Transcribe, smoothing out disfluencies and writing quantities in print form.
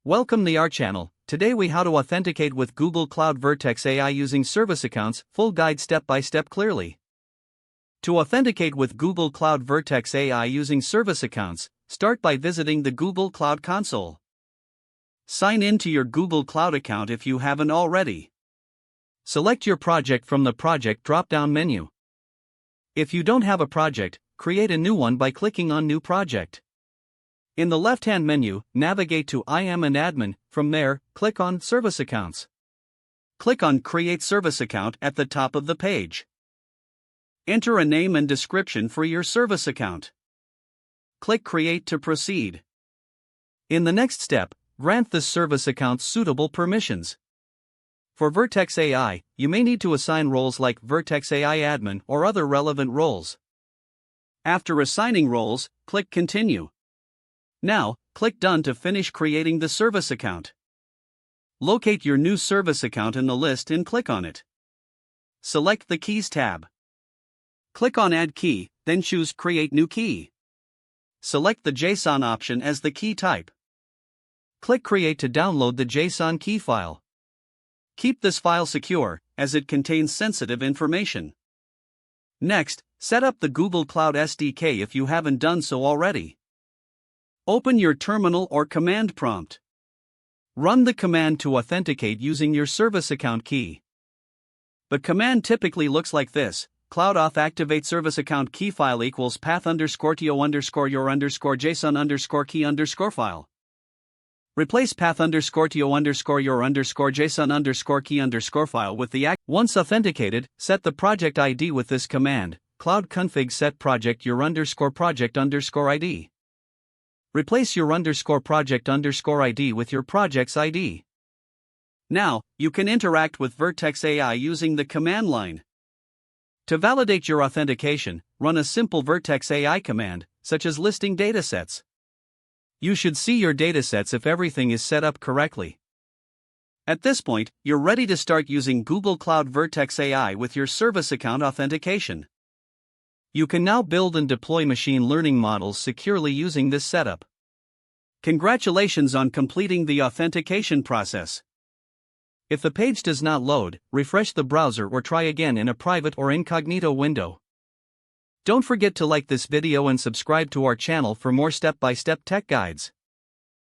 Welcome to our channel. Today we how to authenticate with Google Cloud Vertex AI using service accounts, full guide step by step clearly. To authenticate with Google Cloud Vertex AI using service accounts, start by visiting the Google Cloud Console. Sign in to your Google Cloud account if you haven't already. Select your project from the project drop-down menu. If you don't have a project, create a new one by clicking on New Project. In the left-hand menu, navigate to I am an admin. From there, click on Service Accounts. Click on Create Service Account at the top of the page. Enter a name and description for your service account. Click Create to proceed. In the next step, grant this service account suitable permissions. For Vertex AI, you may need to assign roles like Vertex AI Admin or other relevant roles. After assigning roles, click Continue. Now, click Done to finish creating the service account. Locate your new service account in the list and click on it. Select the Keys tab. Click on Add Key, then choose Create New Key. Select the JSON option as the key type. Click Create to download the JSON key file. Keep this file secure, as it contains sensitive information. Next, set up the Google Cloud SDK if you haven't done so already. Open your terminal or command prompt. Run the command to authenticate using your service account key. The command typically looks like this: cloud activate service account key file equals path _ to your JSON key file. Replace path _ to your JSON key file with the Once authenticated, set the project ID with this command: cloud config set project your project ID. Replace your project ID with your project's ID. Now, you can interact with Vertex AI using the command line. To validate your authentication, run a simple Vertex AI command, such as listing datasets. You should see your datasets if everything is set up correctly. At this point, you're ready to start using Google Cloud Vertex AI with your service account authentication. You can now build and deploy machine learning models securely using this setup. Congratulations on completing the authentication process. If the page does not load, refresh the browser or try again in a private or incognito window. Don't forget to like this video and subscribe to our channel for more step-by-step tech guides.